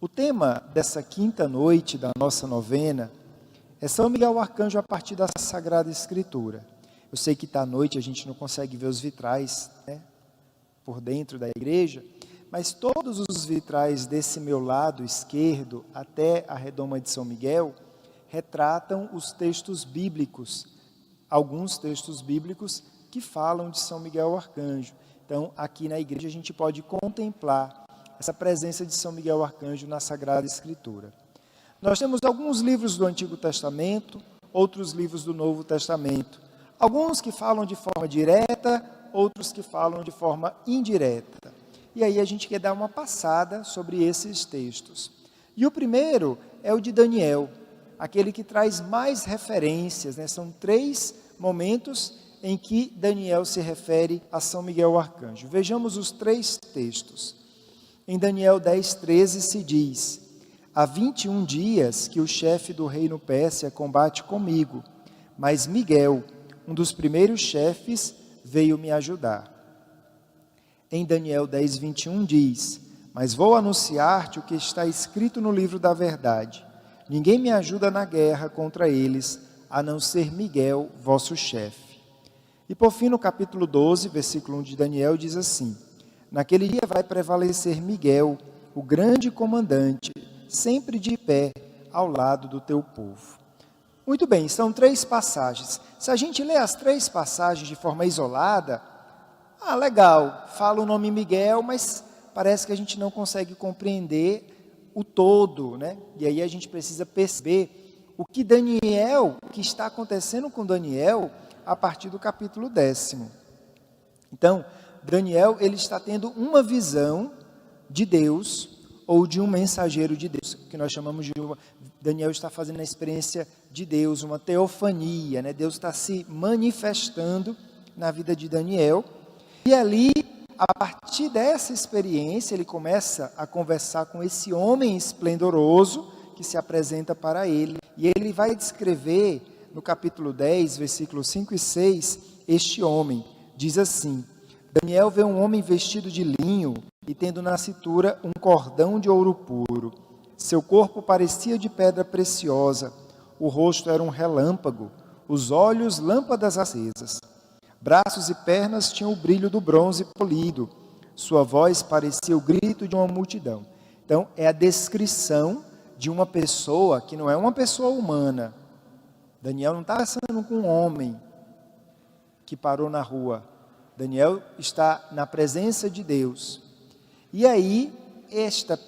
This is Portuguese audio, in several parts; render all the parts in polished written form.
O tema dessa quinta noite da nossa novena é São Miguel Arcanjo a partir da Sagrada Escritura. Eu sei que está à noite, a gente não consegue ver os vitrais, né, por dentro da igreja, mas todos os vitrais desse meu lado esquerdo até a redoma de São Miguel retratam os textos bíblicos, alguns textos bíblicos que falam de São Miguel Arcanjo. Então, aqui na igreja a gente pode contemplar essa presença de São Miguel Arcanjo na Sagrada Escritura. Nós temos alguns livros do Antigo Testamento, outros livros do Novo Testamento. Alguns que falam de forma direta, outros que falam de forma indireta. E aí a gente quer dar uma passada sobre esses textos. E o primeiro é o de Daniel, aquele que traz mais referências, né? São 3 momentos em que Daniel se refere a São Miguel Arcanjo. Vejamos os 3 textos. Em Daniel 10:13 se diz: há 21 dias que o chefe do reino Pérsia combate comigo, mas Miguel, um dos primeiros chefes, veio me ajudar. Em Daniel 10:21 diz: mas vou anunciar-te o que está escrito no livro da verdade. Ninguém me ajuda na guerra contra eles, a não ser Miguel, vosso chefe. E por fim, no capítulo 12, versículo 1 de Daniel, diz assim: naquele dia vai prevalecer Miguel, o grande comandante, sempre de pé ao lado do teu povo. Muito bem, são 3 passagens. Se a gente lê as 3 passagens de forma isolada, legal, fala o nome Miguel, mas parece que a gente não consegue compreender o todo, né? E aí a gente precisa perceber o que está acontecendo com Daniel a partir do capítulo 10º. Então, Daniel, ele está tendo uma visão de Deus, ou de um mensageiro de Deus, que nós chamamos de Daniel está fazendo a experiência de Deus, uma teofania, né? Deus está se manifestando na vida de Daniel, e ali, a partir dessa experiência, ele começa a conversar com esse homem esplendoroso que se apresenta para ele, e ele vai descrever no capítulo 10, versículos 5 e 6, este homem. Diz assim: Daniel vê um homem vestido de linho e tendo na cintura um cordão de ouro puro. Seu corpo parecia de pedra preciosa, o rosto era um relâmpago, os olhos lâmpadas acesas. Braços e pernas tinham o brilho do bronze polido, sua voz parecia o grito de uma multidão. Então, é a descrição de uma pessoa que não é uma pessoa humana. Daniel não está conversando com um homem que parou na rua. Daniel está na presença de Deus. E aí, esta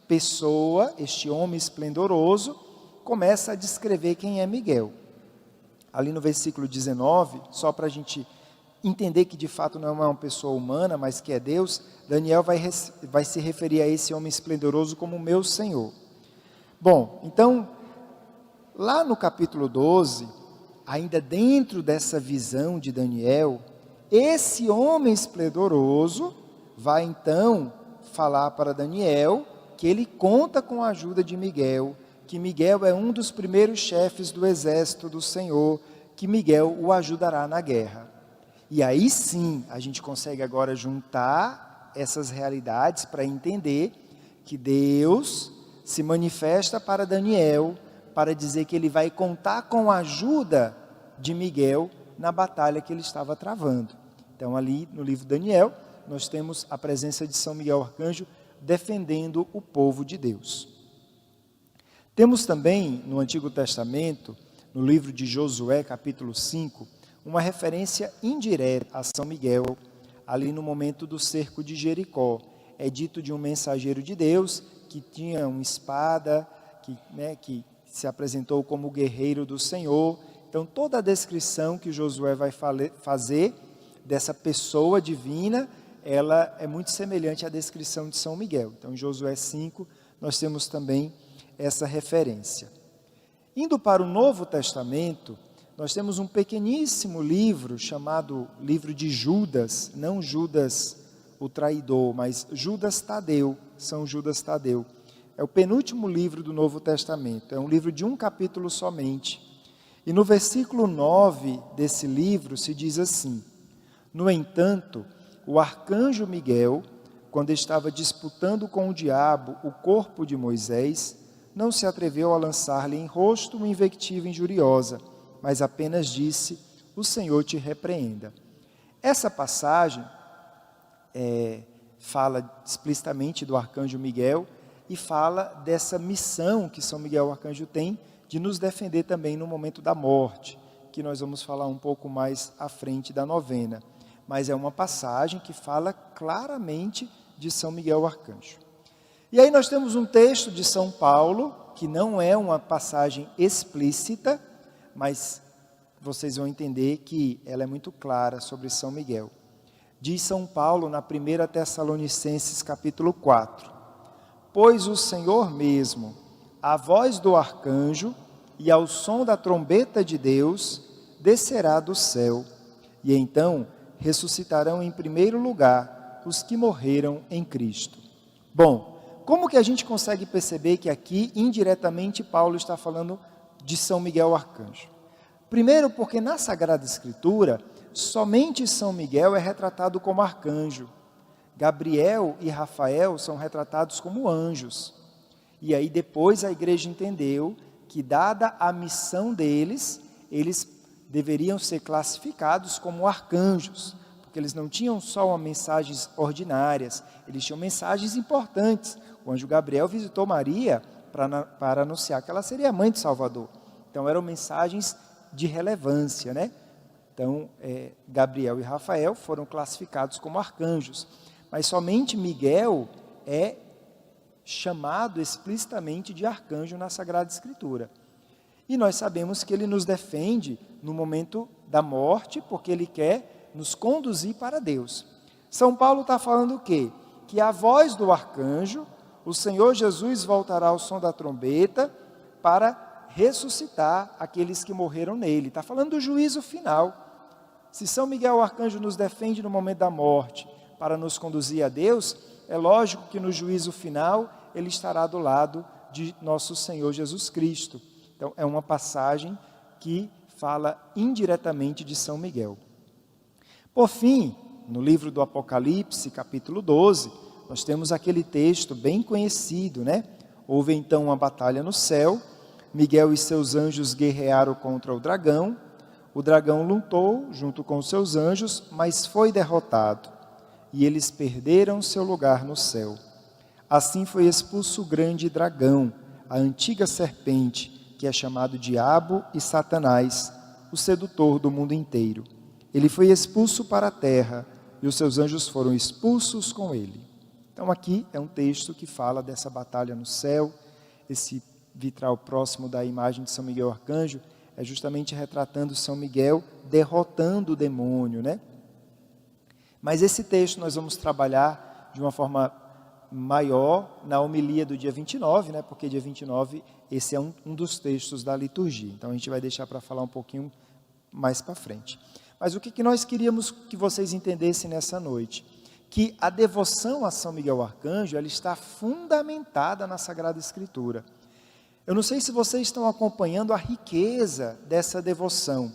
pessoa, este homem esplendoroso, começa a descrever quem é Miguel. Ali no versículo 19, só para a gente entender que de fato não é uma pessoa humana, mas que é Deus, Daniel vai se referir a esse homem esplendoroso como meu Senhor. Bom, então, lá no capítulo 12, ainda dentro dessa visão de Daniel, esse homem esplendoroso vai então falar para Daniel que ele conta com a ajuda de Miguel, que Miguel é um dos primeiros chefes do exército do Senhor, que Miguel o ajudará na guerra. E aí sim, a gente consegue agora juntar essas realidades para entender que Deus se manifesta para Daniel, para dizer que ele vai contar com a ajuda de Miguel na batalha que ele estava travando. Então ali no livro de Daniel, nós temos a presença de São Miguel Arcanjo defendendo o povo de Deus. Temos também no Antigo Testamento, no livro de Josué, capítulo 5, uma referência indireta a São Miguel, ali no momento do cerco de Jericó. É dito de um mensageiro de Deus que tinha uma espada, que se apresentou como guerreiro do Senhor. Então toda a descrição que Josué vai fazer dessa pessoa divina, ela é muito semelhante à descrição de São Miguel. Então em Josué 5 nós temos também essa referência. Indo para o Novo Testamento, nós temos um pequeníssimo livro chamado livro de Judas, não Judas o traidor, mas Judas Tadeu, São Judas Tadeu. É o penúltimo livro do Novo Testamento, é um livro de um capítulo somente. E no versículo 9 desse livro se diz assim: no entanto, o arcanjo Miguel quando estava disputando com o diabo o corpo de Moisés, não se atreveu a lançar-lhe em rosto uma invectiva injuriosa, mas apenas disse: o Senhor te repreenda. Essa passagem fala explicitamente do arcanjo Miguel e fala dessa missão que São Miguel Arcanjo tem de nos defender também no momento da morte, que nós vamos falar um pouco mais à frente da novena. Mas é uma passagem que fala claramente de São Miguel Arcanjo. E aí nós temos um texto de São Paulo, que não é uma passagem explícita, mas vocês vão entender que ela é muito clara sobre São Miguel. Diz São Paulo na 1 Tessalonicenses capítulo 4: pois o Senhor mesmo, à voz do arcanjo e ao som da trombeta de Deus, descerá do céu, e então ressuscitarão em primeiro lugar os que morreram em Cristo. Bom, como que a gente consegue perceber que aqui, indiretamente, Paulo está falando de São Miguel Arcanjo? Primeiro, porque na Sagrada Escritura, somente São Miguel é retratado como arcanjo. Gabriel e Rafael são retratados como anjos. E aí depois a igreja entendeu que, dada a missão deles, eles deveriam ser classificados como arcanjos, porque eles não tinham só mensagens ordinárias, eles tinham mensagens importantes. O anjo Gabriel visitou Maria para anunciar que ela seria a mãe do Salvador. Então eram mensagens de relevância, né? Então, Gabriel e Rafael foram classificados como arcanjos, mas somente Miguel é chamado explicitamente de arcanjo na Sagrada Escritura. E nós sabemos que ele nos defende no momento da morte, porque ele quer nos conduzir para Deus. São Paulo está falando o quê? Que a voz do arcanjo, o Senhor Jesus voltará ao som da trombeta para ressuscitar aqueles que morreram nele. Está falando do juízo final. Se São Miguel Arcanjo nos defende no momento da morte para nos conduzir a Deus, é lógico que no juízo final ele estará do lado de nosso Senhor Jesus Cristo. Então é uma passagem que fala indiretamente de São Miguel. Por fim, no livro do Apocalipse, capítulo 12, nós temos aquele texto bem conhecido, né? Houve então uma batalha no céu, Miguel e seus anjos guerrearam contra o dragão lutou junto com seus anjos, mas foi derrotado, e eles perderam seu lugar no céu. Assim foi expulso o grande dragão, a antiga serpente, que é chamado Diabo e Satanás, o sedutor do mundo inteiro. Ele foi expulso para a terra, e os seus anjos foram expulsos com ele. Então aqui é um texto que fala dessa batalha no céu. Esse vitral próximo da imagem de São Miguel Arcanjo é justamente retratando São Miguel derrotando o demônio, né? Mas esse texto nós vamos trabalhar de uma forma maior na homilia do dia 29, né? Porque dia 29 esse é um dos textos da liturgia. Então a gente vai deixar para falar um pouquinho mais para frente. Mas o que nós queríamos que vocês entendessem nessa noite? Que a devoção a São Miguel Arcanjo, ela está fundamentada na Sagrada Escritura. Eu não sei se vocês estão acompanhando a riqueza dessa devoção.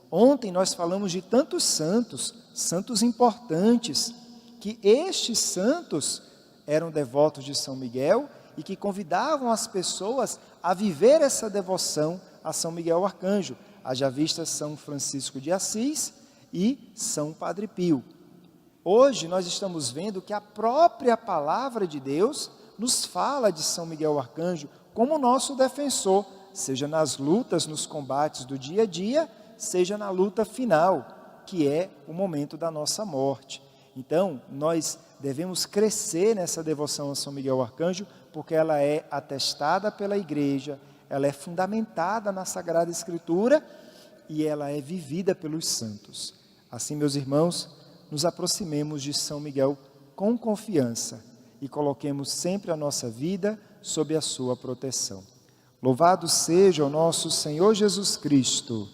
Ontem nós falamos de tantos santos importantes, que estes santos eram devotos de São Miguel e que convidavam as pessoas a viver essa devoção a São Miguel Arcanjo. Haja vista São Francisco de Assis e São Padre Pio. Hoje nós estamos vendo que a própria palavra de Deus nos fala de São Miguel Arcanjo como nosso defensor, seja nas lutas, nos combates do dia a dia, seja na luta final, que é o momento da nossa morte. Então, nós devemos crescer nessa devoção a São Miguel Arcanjo, porque ela é atestada pela igreja, ela é fundamentada na Sagrada Escritura e ela é vivida pelos santos. Assim, meus irmãos, nos aproximemos de São Miguel com confiança e coloquemos sempre a nossa vida sob a sua proteção. Louvado seja o nosso Senhor Jesus Cristo.